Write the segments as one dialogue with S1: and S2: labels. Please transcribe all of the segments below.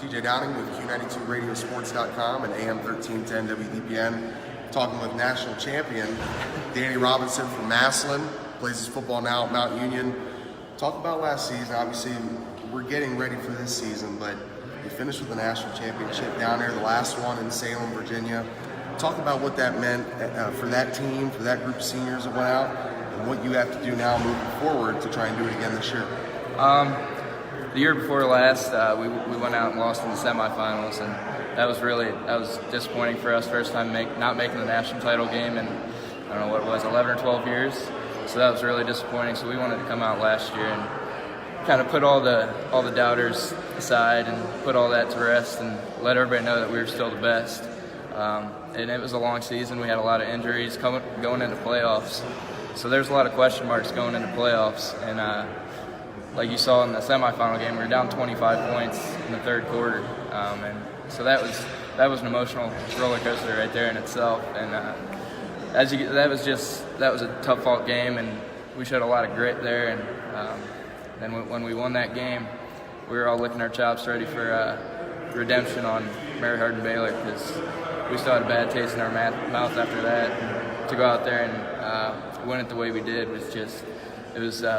S1: TJ Downing with Q92radiosports.com and AM 1310 WDPN, talking with national champion Danny Robinson from Massillon, plays his football now at Mount Union. Talk about last season. Obviously, we're getting ready for this season, but you finished with the national championship down there, the last one in Salem, Virginia. Talk about what that meant for that team, for that group of seniors that went out, and what you have to do now moving forward to try and do it again this year.
S2: The year before last, we went out and lost in the semifinals, and that was disappointing for us. First time not making the national title game in, I don't know what it was, 11 or 12 years. So that was really disappointing. So we wanted to come out last year and kind of put all the doubters aside and put all that to rest and let everybody know that we were still the best. And it was a long season. We had a lot of injuries going into playoffs. So there's a lot of question marks going into playoffs. And like you saw in the semifinal game, we were down 25 points in the third quarter. And so that was an emotional roller coaster right there in itself. And that was a tough fought game, and we showed a lot of grit there. And then when we won that game, we were all licking our chops ready for redemption on Mary Hardin Baylor, because we still had a bad taste in our mouth after that. And to go out there and win it the way we did was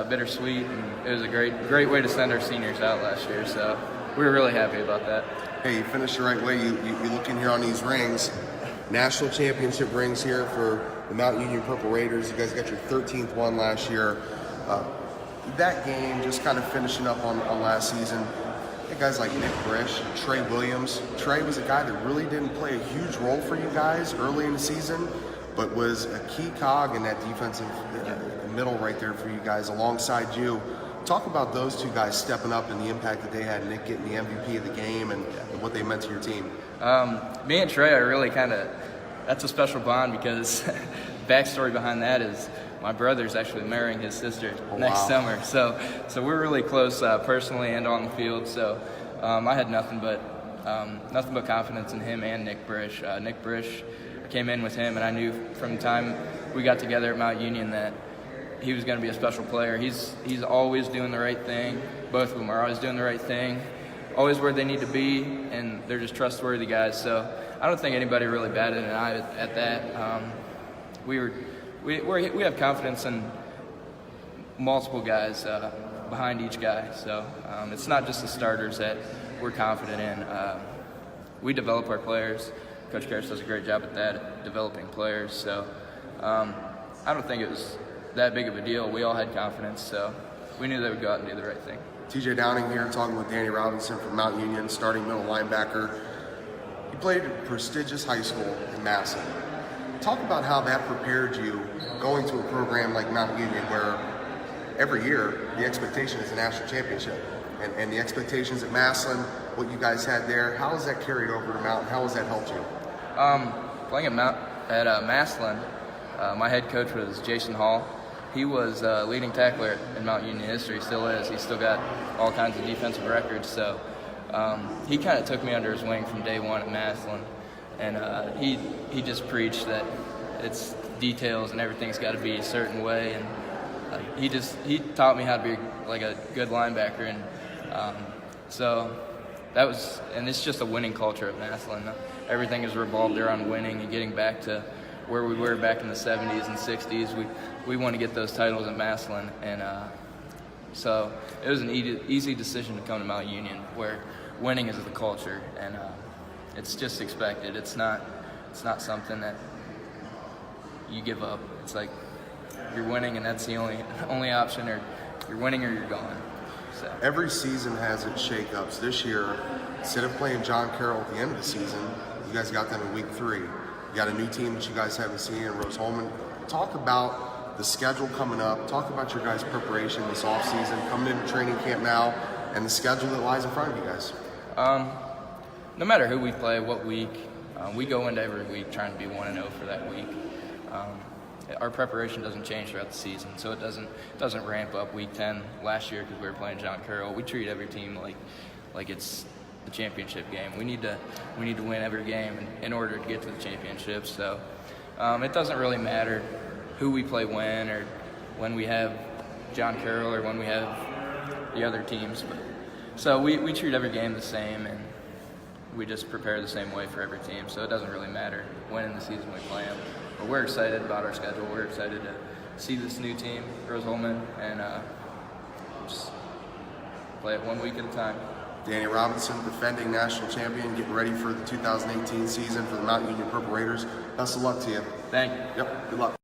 S2: bittersweet, and it was a great way to send our seniors out last year. So we were really happy about that.
S1: Hey, you finished the right way. You look in here on these rings, national championship rings here for the Mount Union Purple Raiders. You guys got your 13th one last year. That game, just kind of finishing up on last season, guys like Nick Brish, Trey Williams. Trey was a guy that really didn't play a huge role for you guys early in the season, but was a key cog in that defensive middle right there for you guys alongside you. Talk about those two guys stepping up and the impact that they had, Nick getting the MVP of the game and what they meant to your team.
S2: Me and Trey are really that's a special bond, because backstory behind that is my brother's actually marrying his sister next summer. So we're really close personally and on the field. So I had nothing but confidence in him and Nick Brish. Nick Brish, I came in with him, and I knew from the time we got together at Mount Union that he was going to be a special player. He's always doing the right thing. Both of them are always doing the right thing, always where they need to be, and they're just trustworthy guys. So I don't think anybody really batted an eye at that. We have confidence in multiple guys behind each guy. So it's not just the starters that we're confident in. We develop our players. Coach Karras does a great job at that, at developing players. So I don't think it was that big of a deal. We all had confidence, so we knew they would go out and do the right thing.
S1: TJ Downing here, talking with Danny Robinson from Mount Union, starting middle linebacker. He played at prestigious high school in Massillon. Talk about how that prepared you going to a program like Mount Union, where every year the expectation is a national championship. And the expectations at Massillon, what you guys had there, how has that carried over to Mount? How has that helped you?
S2: Playing at Massillon, my head coach was Jason Hall. He was leading tackler in Mount Union history, still is. He's still got all kinds of defensive records. So he kind of took me under his wing from day one at Massillon. And he just preached that it's details and everything's got to be a certain way. And he taught me how to be like a good linebacker. And so that was, and it's just a winning culture at Massillon. Everything is revolved around winning and getting back to where we were back in the 70s and 60s. We want to get those titles at Massillon, and so it was an easy decision to come to Mount Union, where winning is the culture, and it's just expected. It's not something that you give up. It's like you're winning, and that's the only option, or you're winning or you're gone. So
S1: every season has its shakeups. This year, instead of playing John Carroll at the end of the season, you guys got them in week 3. You got a new team that you guys haven't seen in Rose Holman. Talk about the schedule coming up. Talk about your guys' preparation this offseason, coming into training camp now, and the schedule that lies in front of you guys.
S2: No matter who we play, what week, we go into every week trying to be 1-0 for that week. Our preparation doesn't change throughout the season, so it doesn't ramp up week 10 last year because we were playing John Carroll. We treat every team like it's the championship game. We need to win every game in order to get to the championship. So it doesn't really matter who we play when, or when we have John Carroll or when we have the other teams. But so we treat every game the same, and we just prepare the same way for every team, so it doesn't really matter when in the season we play them. But we're excited about our schedule. We're excited to see this new team, Rose-Hulman, and just play it 1 week at a time.
S1: Danny Robinson, defending national champion, getting ready for the 2018 season for the Mount Union Purple Raiders. Best of luck to you.
S2: Thank you.
S1: Yep, good luck.